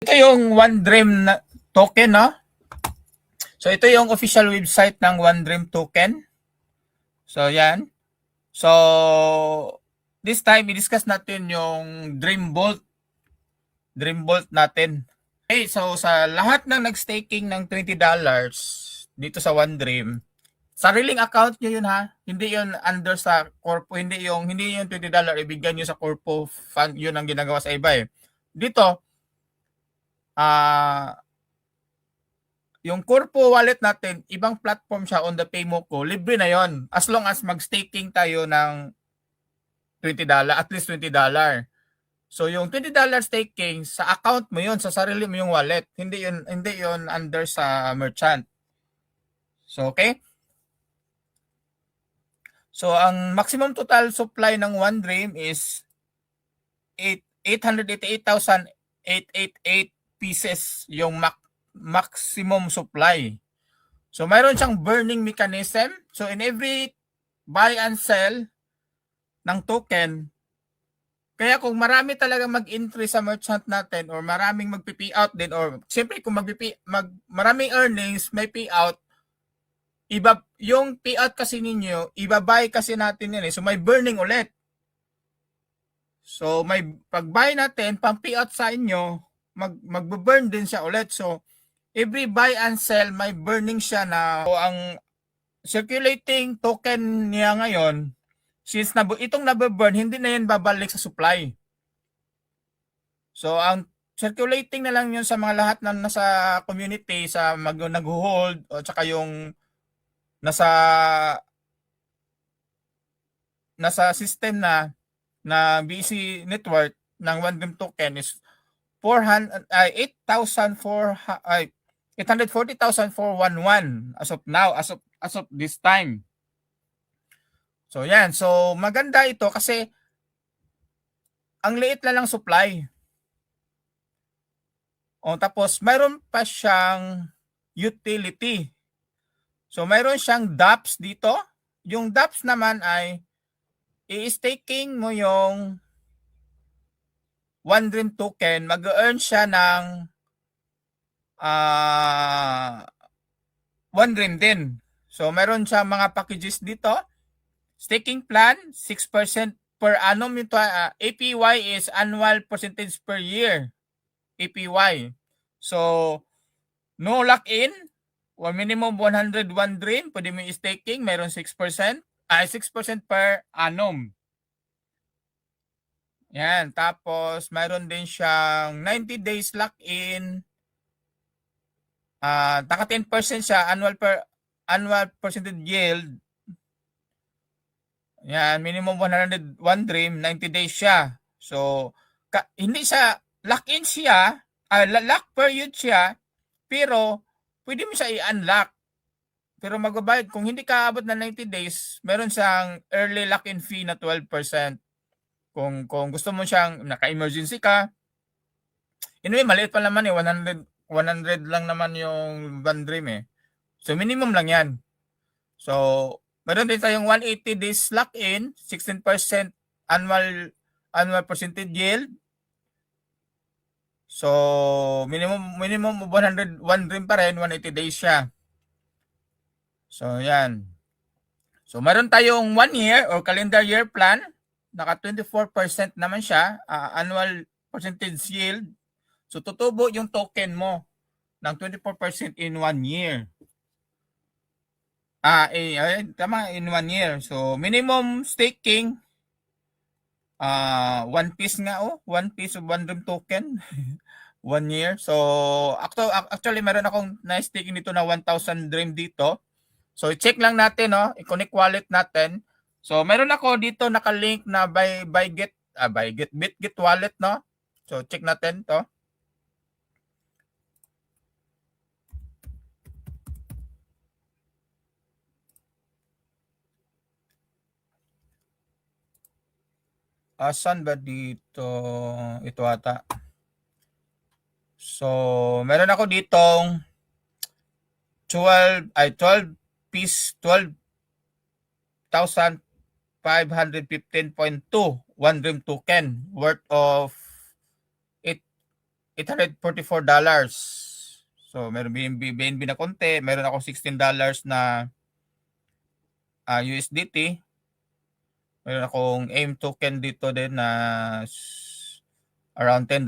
Ito yung One Dream na token, no? So, ito yung official website ng One Dream token. So, yan. So, this time, i-discuss natin yung Dream Bolt natin. Okay, so sa lahat ng nag-staking ng $20 dito sa One Dream, sariling account nyo yun ha. Hindi yun under sa corpo, hindi yung $20 ibigyan nyo sa corpo fund, yun ang ginagawa sa iba eh. Dito, yung Corpo wallet natin, ibang platform siya on the Paymoko, libre na yon as long as mag-staking tayo ng $20, at least $20. So yung $20 staking sa account mo yon, sa sarili mo yung wallet, hindi yun under sa merchant. So okay? So ang maximum total supply ng One Dream is 888,888 pieces yung maximum supply. So mayroon siyang burning mechanism. So in every buy and sell ng token, kaya kung marami talaga mag-entry sa merchant natin or maraming mag-pay out din, or siyempre kung maraming earnings, may payout, iba yung payout kasi ninyo, iba-buy kasi natin yan eh. So may burning ulit. So may pag-buy natin, pang payout sa inyo, mag-burn din siya ulit. So every buy and sell, may burning siya na. So ang circulating token niya ngayon, since itong nababurn, hindi na yan babalik sa supply. So ang circulating na lang yun sa mga lahat na nasa community, sa nag-hold, o tsaka yung nasa system na BC network ng One Dream token is 840,411 as of now, as of this time. So yan, so maganda ito kasi ang liit na lang supply. O tapos mayroon pa siyang utility. So mayroon siyang dApps dito. Yung dApps naman ay i-staking mo yung One Dream token, mag-earn siya ng One Dream din. So meron siya mga packages dito. Staking plan, 6% per annum. Ito, APY is annual percentage per year. APY. So, no lock-in. Or minimum 101 Dream. Pwede mo i-staking. Meron 6%. 6% per annum. Yan. Tapos, mayroon din siyang 90 days lock-in. Taka 10% siya. Annual percentage yield. Yan. Minimum 101 Dream. 90 days siya. So, hindi siya, lock-in siya. Lock period siya. Pero, pwede mo siya i-unlock. Pero magbabayad, kung hindi ka abot ng 90 days, meron siyang early lock-in fee na 12%. Kung gusto mo siyang naka-emergency ka. Anyway, maliit pa naman eh. 100 lang naman yung One Dream eh. So, minimum lang yan. So, meron din tayong 180 days lock-in, 16% annual percentage yield. So, minimum 101 Dream pa rin, 180 days siya. So, yan. So, meron tayong 1 year or calendar year plan. Naka 24% naman siya, annual percentage yield. So, tutubo yung token mo ng 24% in 1 year. Tama, in 1 year. So, minimum staking, 1 piece nga 1 piece of One Dream token. 1 year. So, actually, meron akong na-staking dito na 1,000 Dream dito. So, i-check lang natin, no? I-connect wallet natin. So, meron ako dito nakalink na Bitget wallet, no? So, check natin to. Saan ba dito? Ito ata. So, meron ako ditong 12 piece, 12,515.2 One Dream token worth of $844. So, meron BNB na konti. Meron ako $16 na USDT. Meron akong AIM token dito din na around $10.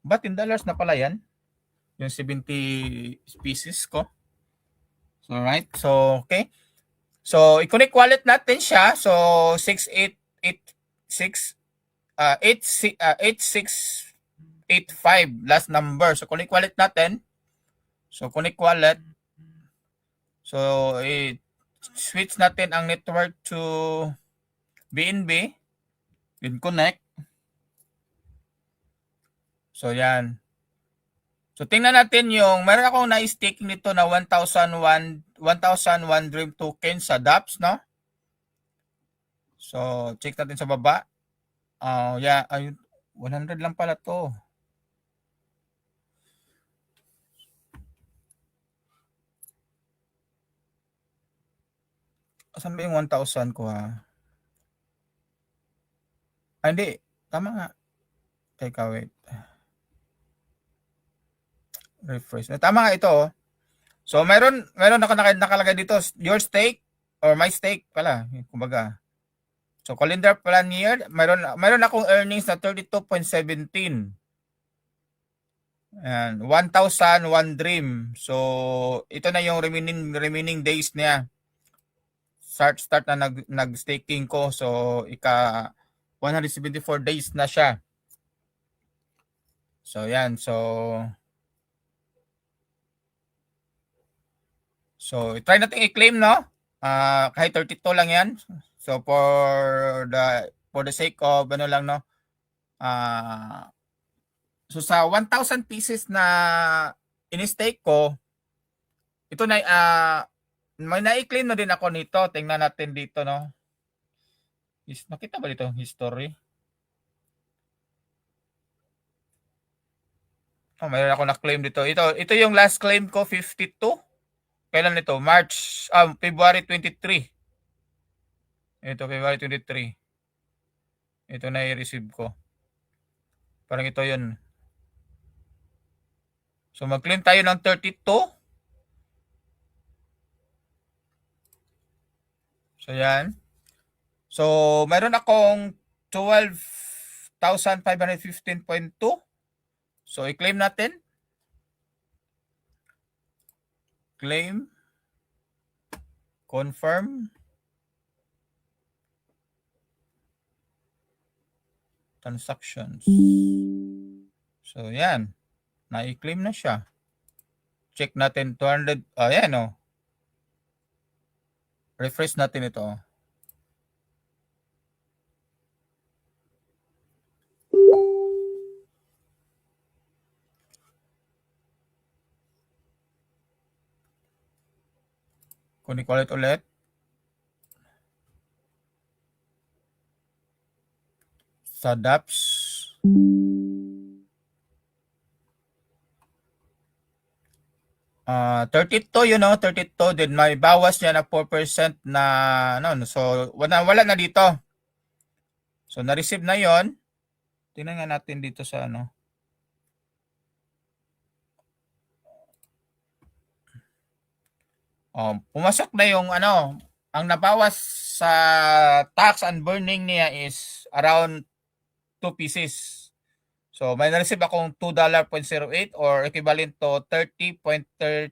Ba, $10 na pala yan? Yung 70 pieces ko. So, alright. So, okay. So, i-connect wallet natin siya. So, 6886 8685 last number. So, connect wallet natin. So, connect wallet. So, switch natin ang network to BNB. Then connect. So, yan. So, tingnan natin yung, meron akong na-staking nito na 1,001 Dream token sa dApps, no? So, check natin sa baba. Yeah, 100 lang pala to. Saan ba yung 1,000 ko, ha? Hindi. Tama nga. Teka, wait. Refresh. Tama nga ito, oh. So, meron ako nakalagay dito, your stake or my stake pala, kumbaga. So, calendar plan year, meron akong earnings na 32.17. And 1,001 Dream. So, ito na yung remaining days niya. Start na nag-staking ko. So, 174 days na siya. So, yan. So, try natin i-claim, no? Kahit 32 lang yan. So, for the sake of, ano lang, no? So, sa 1,000 pieces na in-stake ko, ito na, may na-i-claim na din ako nito. Tingnan natin dito, no? Nakita ba dito history? Mayroon ako na-claim dito. Ito yung last claim ko, 52. Kailan ito? February 23. Ito, February 23. Ito na i-receive ko. Parang ito yun. So, mag-claim tayo ng 32. So, yan. So, mayroon akong 12,515.2. So, i-claim natin. Claim. Confirm. Transactions. So, yan. Na-i-claim na siya. Check natin 200. Ayan, oh. Refresh natin ito. Kunin ko ulit. Sa dApps. Uh, 32, 32. Then may bawas niya na 4% na, so wala na dito. So, na-receive na yon. Tingnan nga natin dito sa, pumasok na yung, ang nabawas sa tax and burning niya is around 2 pieces. So, may na-receive akong $2.08 or equivalent to 30.89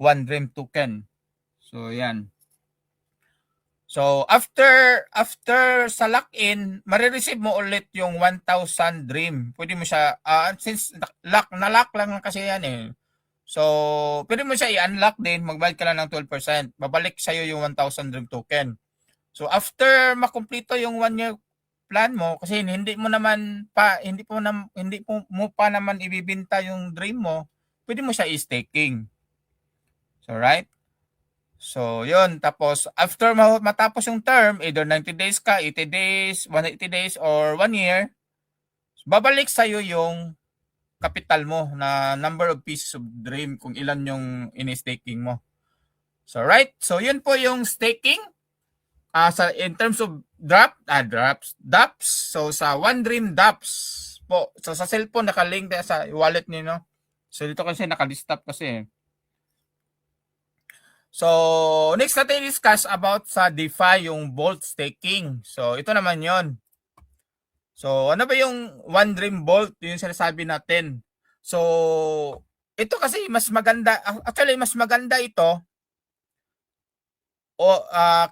1 Dream token. So, yan. So, after sa lock-in, marireceive mo ulit yung 1,000 Dream. Pwede mo siya, since na-lock lang kasi yan eh. So, pwede mo siya i-unlock din, magbayad ka lang ng 12%. Babalik sa'yo yung 1,000 Dream token. So, after makumpleto yung 1 year plan mo, kasi hindi mo pa naman ibibenta yung Dream mo, pwede mo siya i-staking. So, right? So, yun. Tapos, after matapos yung term, either 90 days ka, 80 days, 180 days, or 1 year, babalik sa'yo yung capital mo na number of pieces of Dream kung ilan yung in-staking mo. So, right? So, yun po yung staking. In terms of dApps. So, sa 1 Dream dApps po. So sa cellphone naka-link din sa wallet niyo, no? So dito kasi naka-listap kasi. So next natin discuss about sa DeFi yung Bolt staking. So ito naman 'yon. So ano ba yung One Dream Bolt, yung sinasabi natin. So ito kasi mas maganda, actually mas maganda ito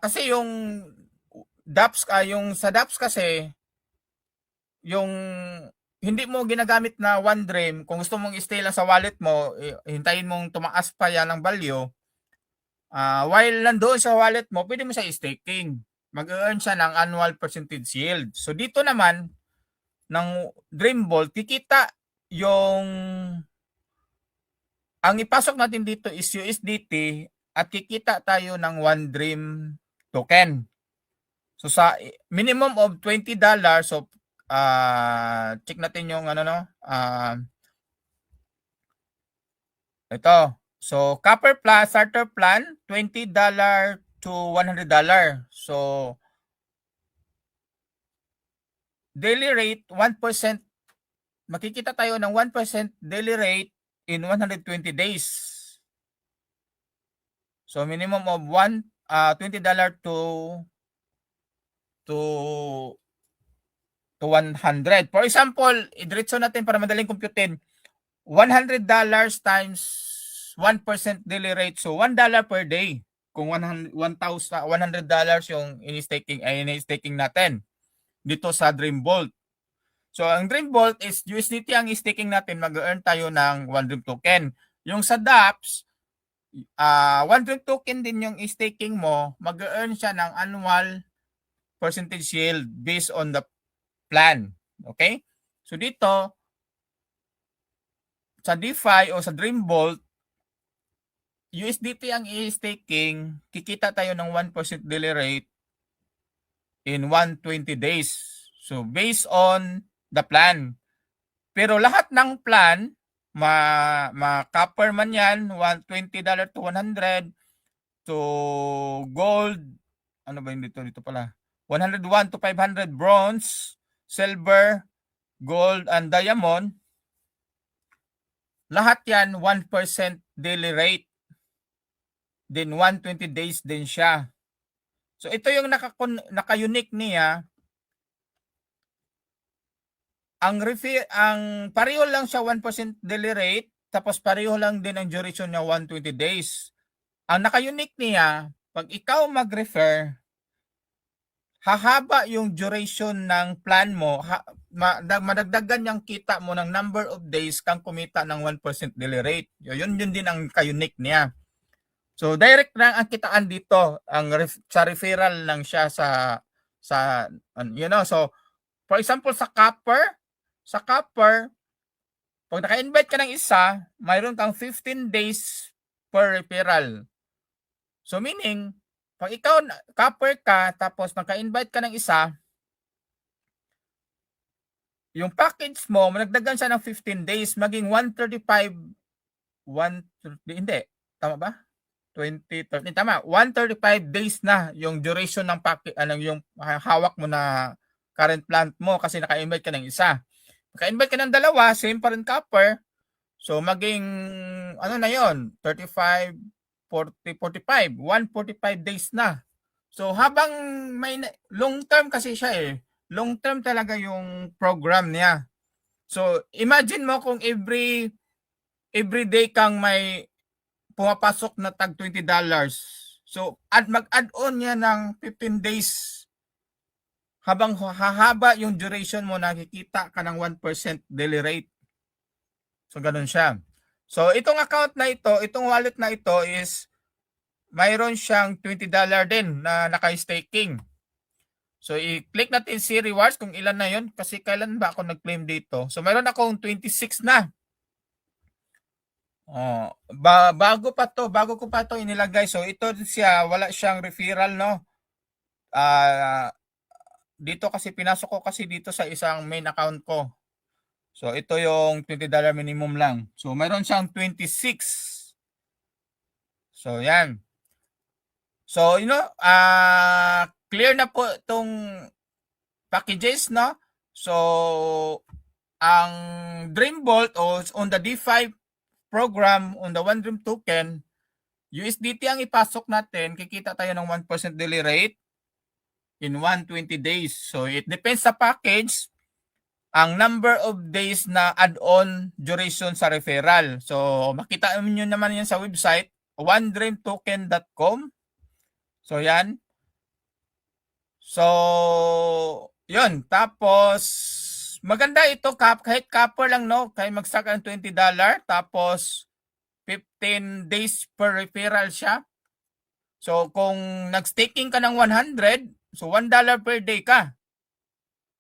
kasi yung dApps yung sa dApps kasi yung hindi mo ginagamit na One Dream, kung gusto mong i-stay lang sa wallet mo, hintayin mong tumaas pa yan ng value, while nandoon sa wallet mo, pwede mo siya i-staking. Mag-earn siya ng annual percentage yield. So dito naman, ng Dreambolt, kikita yung ang ipasok natin dito is USDT at kikita tayo ng One Dream token. So sa minimum of $20, so check natin yung ano, no, ito. So Copper Plus starter plan, $20 to $100. So daily rate 1%, makikita tayo ng 1% daily rate in 120 days. So minimum of $20 to 100. For example, idiretso natin para madaling computein, $100 times 1% daily rate. So $1 per day. Kung $100 yung ini-staking natin dito sa Dreambolt. So ang Dreambolt is USDT ang i-staking natin, mag-earn tayo ng One Dream token. Yung sa dApps, One Dream token din yung i-staking mo, mag-earn siya ng annual percentage yield based on the plan. Okay? So dito, sa DeFi o sa Dreambolt, USDT ang i-staking, kikita tayo ng 1% daily rate in 120 days. So based on the plan. Pero lahat ng plan, ma-copper man yan, $20 to 100, to gold, ano ba yun dito pala, 101 to 500 bronze, silver, gold, and diamond, lahat yan 1% daily rate. Then 120 days din siya. So ito yung naka-unique niya. Ang pareho lang siya 1% daily rate, tapos pareho lang din ang duration niya 120 days. Ang naka-unique niya, pag ikaw mag-refer, hahaba yung duration ng plan mo, madagdagan yung kita mo ng number of days kang kumita ng 1% daily rate. Yun din ang ka-unique niya. So direct lang ang kitaan dito, sa referral lang siya sa so for example sa Copper, pag naka-invite ka ng isa, mayroon kang 15 days per referral. So meaning, pag ikaw Copper ka tapos naka-invite ka ng isa, yung package mo, managdagan siya ng 15 days, maging 135, hindi, tama ba? 20, 30, tama, 135 days na yung duration ng package, yung hawak mo na current plant mo kasi naka-invite ka ng isa. Naka-invite ka ng dalawa, same pa rin Copper. So maging na yon, 35, 40, 45, 145 days na. So habang may long term kasi siya long term talaga yung program niya. So imagine mo kung every day kang may pumapasok na tag $20. So mag-add on niya ng 15 days. Habang hahaba yung duration mo, nakikita ka ng 1% daily rate. So ganun siya. So itong account na ito, itong wallet na ito is mayroon siyang $20 din na naka-staking. So i-click natin si rewards kung ilan na yon, kasi kailan ba ako nag-claim dito. So mayroon akong 26 na. Bago ko pa to inilagay. So ito siya, wala siyang referral, no. Dito kasi pinasok ko kasi dito sa isang main account ko. So ito yung $20 minimum lang. So mayroon siyang 26. So yan. So clear na po itong packages, no. So ang Dreambolt o on the DeFi program on the One Dream token, USDT ang ipasok natin, kikita tayo ng 1% daily rate in 120 days. So it depends sa package, ang number of days na add-on duration sa referral. So makita niyo naman yan sa website, onedreamtoken.com. So yan. So yun. Tapos maganda ito kahit copper lang, no? Kahit mag-start ka ng $20, tapos 15 days per referral siya. So kung nag-staking ka ng 100, so $1 per day ka.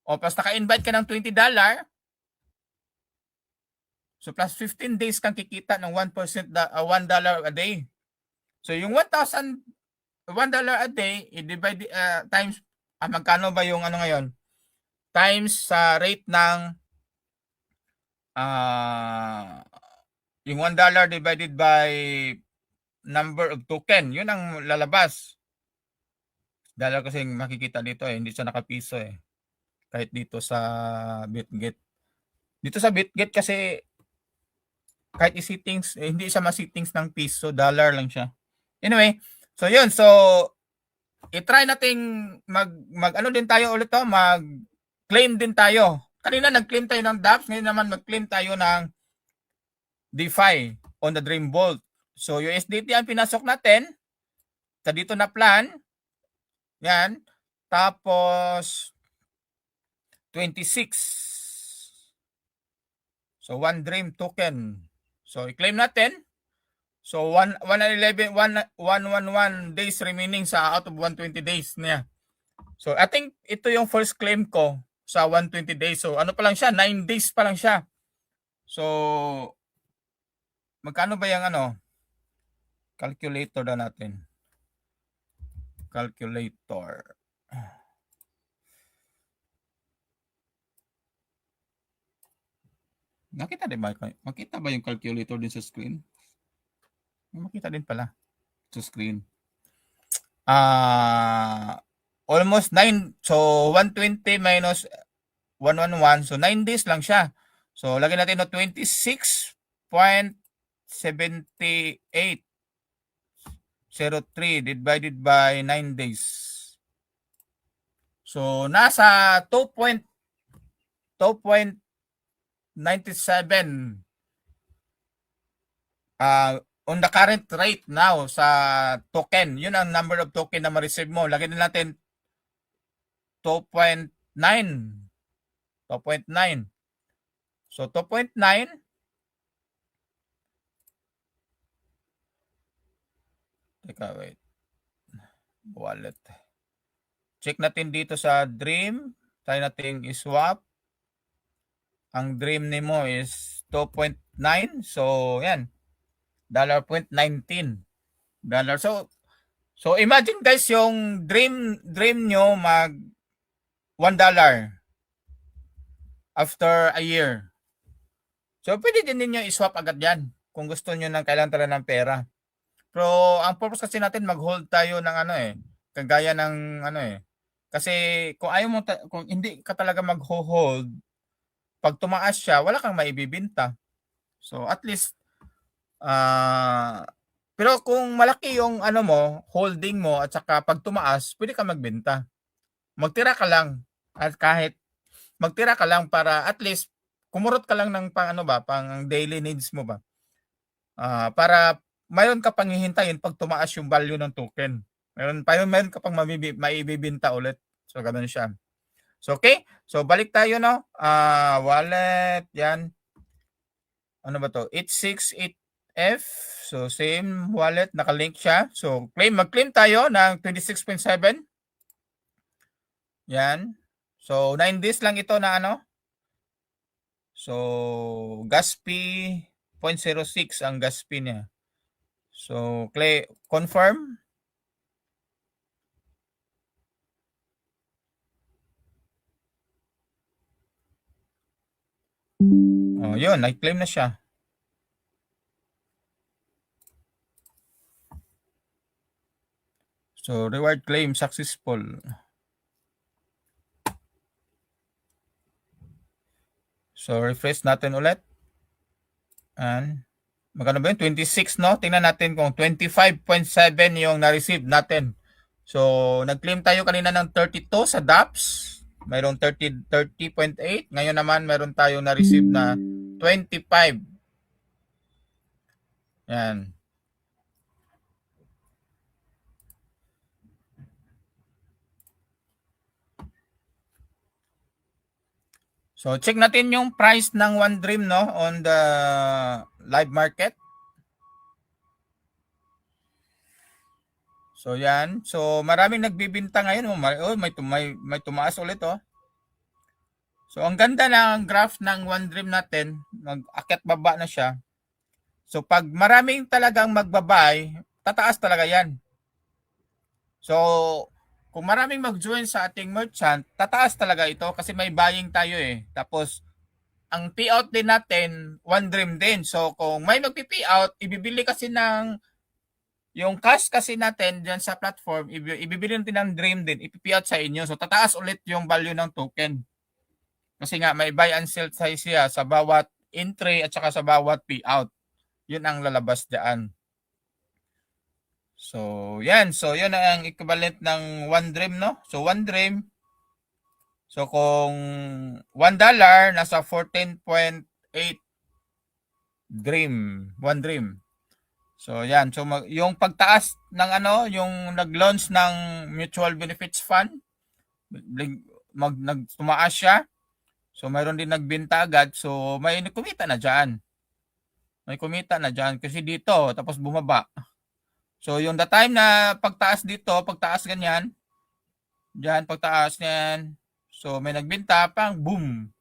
O plus naka-invite ka ng $20, so plus 15 days kang kikita ng 1% $1 a day. So yung $1,000 a day i-divide times magkano ba yung ano ngayon? Times sa rate ng yung $1 divided by number of token, yun ang lalabas. Dollar kasi makikita dito hindi siya nakapiso kahit dito sa Bitget. Dito sa Bitget kasi kahit i-settings, hindi siya ma-settings ng piso, dollar lang siya. Anyway, so yun, so i-try nating mag ano din tayo ulit mag-claim din tayo. Kanina nag-claim tayo ng dApps, ngayon naman mag-claim tayo ng DeFi on the Dreambolt. So USDT ang pinasok natin sa dito na plan. Yan. Tapos 26. So One Dream token. So i-claim natin. So 111 days remaining sa out of 120 days niya. So I think ito yung first claim ko sa 120 days. So ano pa lang siya, 9 days pa lang siya. So magkano ba yung calculator na natin? Calculator. Makita ba yung calculator din sa screen? Makita din pala sa screen. Almost 9. So 120 minus 111. So 9 days lang siya. So lagyan natin 26.7803 divided by 9 days. So nasa 2.97 on the current rate now sa token. Yun ang number of token na ma-receive mo. Lagyan din natin 2.9. 2.9. So 2.9. Teka, wait. Wallet. Check natin dito sa Dream. Try natin i-swap. Ang Dream mo is 2.9. So, yan. $0.19. So imagine guys, yung dream nyo mag $1 after a year. So pwede din ninyo i-swap agad yan kung gusto nyo ng kailangan talaga ng pera. Pero ang purpose kasi natin mag-hold tayo ng kagaya ng kasi kung ayaw mo kung hindi ka talaga mag-hold, pag tumaas siya, wala kang maibibenta. So at least pero kung malaki yung holding mo at saka pag tumaas, pwede ka magbenta. Magtira ka lang at kahit magtira ka lang para at least kumurot ka lang ng pang daily needs mo ba. Para mayroon ka pang hihintayin pag tumaas yung value ng token. Mayroon ka pang maibibenta ulit. So ganoon siya. So okay. So balik tayo wallet yan. Ano ba to? 868F. So same wallet, naka-link siya. So mag-claim tayo ng 26.7. Yan. So 9 days lang ito na So gas fee 0.06 ang gas fee niya. So confirm. Oh, yun, nag-claim na siya. So reward claim successful. So refresh natin ulit. And magkano ba yun? 26, no? Tingnan natin kung 25.7 yung na-receive natin. So nag-claim tayo kanina ng 32 sa DAPS. Mayroong 30.8. Ngayon naman meron tayong na-receive na 25. Yan. So check natin yung price ng One Dream, no, on the live market. So yan. So maraming nagbibinta ngayon. Oh, may tumaas ulit, oh. So ang ganda ng graph ng One Dream natin, mag-akyat baba na siya. So pag maraming talagang magbabay, tataas talaga yan. So kung maraming mag-join sa ating merchant, tataas talaga ito kasi may buying tayo eh. Tapos ang payout din natin, One Dream din. So kung may magpi-payout, ibibili kasi ng yung cash kasi natin diyan sa platform, ibibili natin ng Dream din, ipi-payout sa inyo. So tataas ulit yung value ng token. Kasi nga may buy and sell siya sa bawat entry at saka sa bawat payout. Yun ang lalabas diyan. So, yan. So, yun ang equivalent ng One Dream, no? So, One Dream. So, kung $1, nasa 14.8 Dream. One Dream. So, yan. So, yung pagtaas ng yung nag-launch ng Mutual Benefits Fund, tumaas siya. So, mayroon din nagbenta agad. So, may kumita na dyan. May kumita na dyan. Kasi dito, tapos bumaba. So, yung the time na pagtaas dito, pagtaas ganyan, dyan, pagtaas yan, so may nagbenta, pang boom.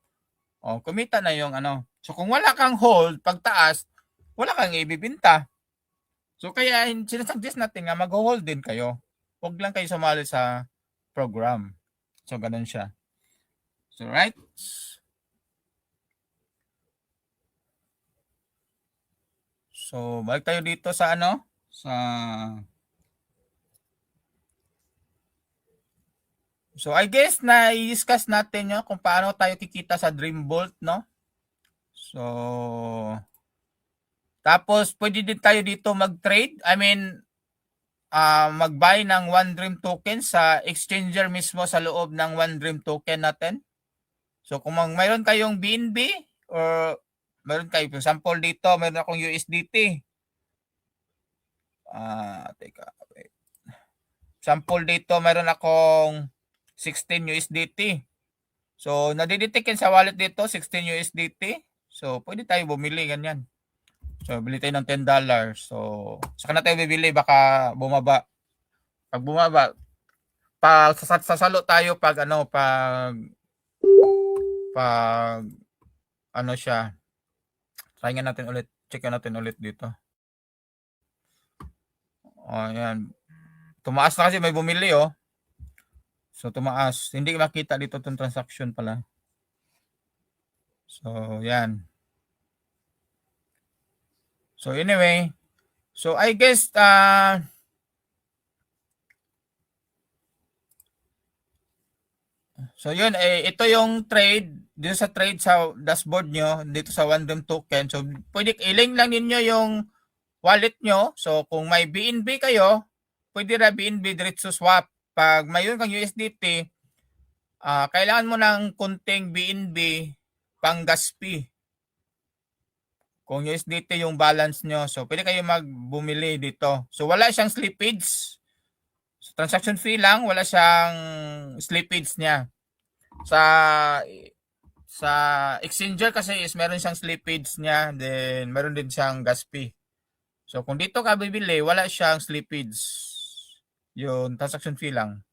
O, kumita na yung So, kung wala kang hold, pagtaas, wala kang ibibinta. So, kaya sinasuggest natin nga mag-hold din kayo. Huwag lang kayo sumali sa program. So, ganun siya. So, right? So, balik tayo dito sa So I guess na i-discuss natin kung paano tayo kikita sa Dreambolt, no? So tapos pwede din tayo dito mag-trade. I mean mag-buy ng One Dream token sa exchanger mismo sa loob ng One Dream token natin. So kung mayroon kayong BNB or mayroon kayo, for example dito, mayroon akong USDT. Teka, wait. Sample dito, mayroon akong 16 USDT. So, nadidetect yan sa wallet dito, 16 USDT. So, pwede tayo bumili, ganyan. So, bili tayo ng $10. So, saka na tayo bibili, baka bumaba. Pag bumaba, sasalo tayo pag siya. Try nga natin ulit, check natin ulit dito. Ayan. Tumaas na kasi may bumili, oh. So, tumaas. Hindi makita dito itong transaction pala. So, yan. So, anyway. So, I guess, so, yun. Ito yung trade. Dito sa trade sa dashboard nyo. Dito sa One Dream token. So, pwede i-link lang ninyo yung wallet nyo. So, kung may BNB kayo, pwede na BNB diretso swap. Pag mayroon kang USDT, kailangan mo ng kunting BNB pang gas fee. Kung USDT yung balance nyo, so pwede kayo magbumili dito. So wala siyang slippage. So, transaction fee lang, wala siyang slippage niya. Sa exchanger kasi is meron siyang slippage niya, then meron din siyang gas fee. So kung dito ka bibili, wala siyang slippage. Yung transaction fee lang.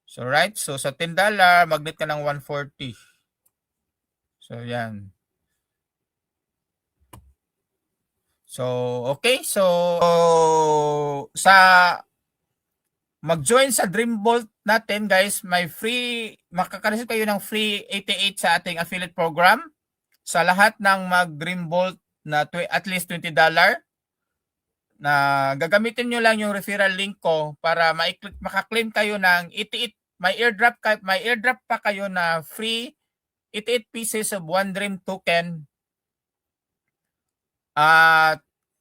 So right, so sa $10, magnet ka ng 140. So yan. So okay, so sa mag-join sa Dreambolt natin, guys, may makaka-receive kayo ng free 88 sa ating affiliate program sa lahat ng mag-Dreambolt na at least $20 na gagamitin nyo lang yung referral link ko para maka-claim kayo ng 88. May airdrop pa kayo na free 88 pieces of One Dream token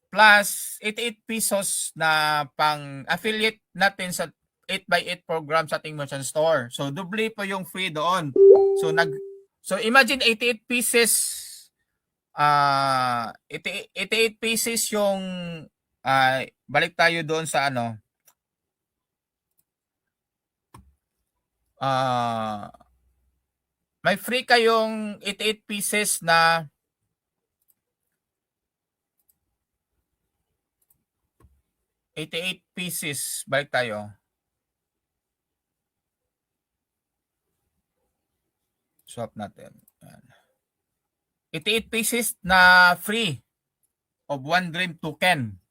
plus 88 pesos na pang affiliate natin sa 8x8 program sa ating merchant store. So doble po yung free doon. So imagine 88 pieces 88 pieces yung balik tayo doon sa ano may free kayong 88 pieces na 88 pieces. Balik tayo. Swap natin. Yan. 88 pieces na free of One Dream token.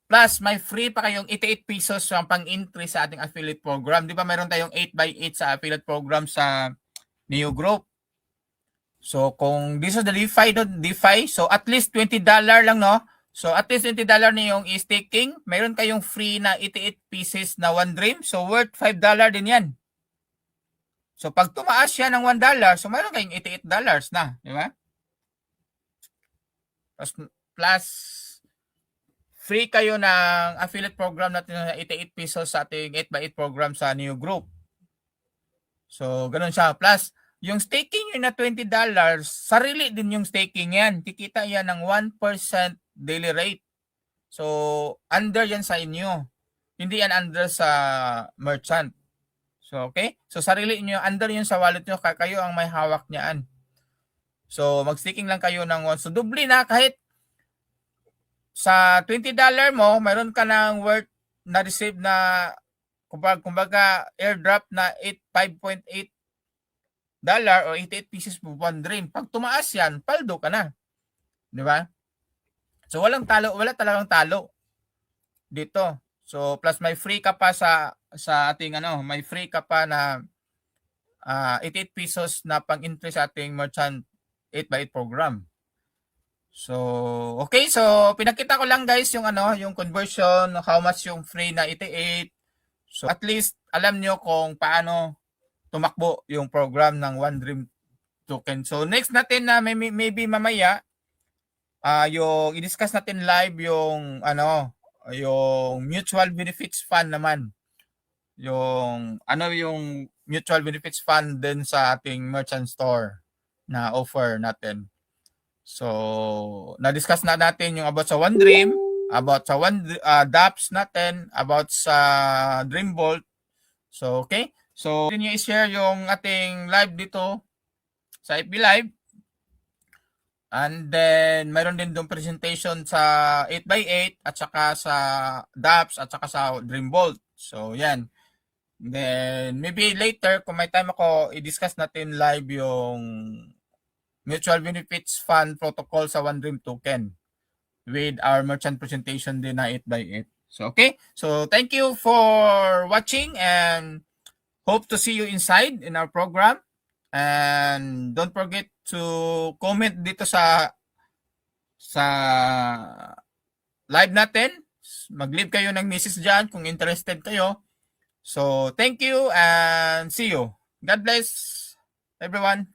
Plus, may free pa kayong 88 pesos yung pang-entry sa ating affiliate program. Di ba mayroon tayong 8x8 sa affiliate program sa Neo Group. So, kung this is the DeFi, so at least $20 lang, no? So, at least $20 na yung staking. Mayroon kayong free na 88 pieces na One Dream. So, worth $5 din yan. So, pag tumaas siya ng $1, so mayroon kayong $88 na. Di ba? Plus, free kayo ng affiliate program natin na 88 pesos sa ating 8x8 program sa Neo Group. So, ganun siya. Plus, yung staking nyo na $20, sarili din yung staking yan. Kikita yan ng 1% daily rate. So, under yan sa inyo. Hindi yan under sa merchant. So, okay? So, sarili nyo, under yun sa wallet nyo, kayo ang may hawak niyaan. So, mag-staking lang kayo ng 1. So, doble na kahit sa $20 mo, mayroon ka ng worth na receive na kumbaga airdrop na 5.8 or 88 pieces po One Dream. Pag tumaas yan, paldo ka na. Di ba? So walang talo, wala talagang talo dito. So plus may free ka pa sa ating may free ka pa na 88 pesos na pang-entry sa ating merchant 8x8 program. So, okay. So, pinakita ko lang guys yung yung conversion, how much yung free na 88. So, at least alam nyo kung paano tumakbo yung program ng One Dream token. So, next natin na maybe mamaya yung i-discuss natin live yung yung mutual benefits fund naman. Yung yung mutual benefits fund din sa ating merchant store na offer natin. So, na-discuss na natin yung about sa One Dream, about sa dApps natin, about sa Dreambolt. So, okay. So, yun yung i-share yung ating live dito sa FB Live. And then, mayroon din doon presentation sa 8x8 at saka sa dApps at saka sa Dreambolt. So, yan. Then, maybe later, kung may time ako, i-discuss natin live yung Mutual Benefits Fund protocol sa One Dream token with our merchant presentation din na 8x8. So, okay. So, thank you for watching and hope to see you inside in our program. And don't forget to comment dito sa live natin. Mag-leave kayo ng message dyan kung interested kayo. So, thank you and see you. God bless everyone.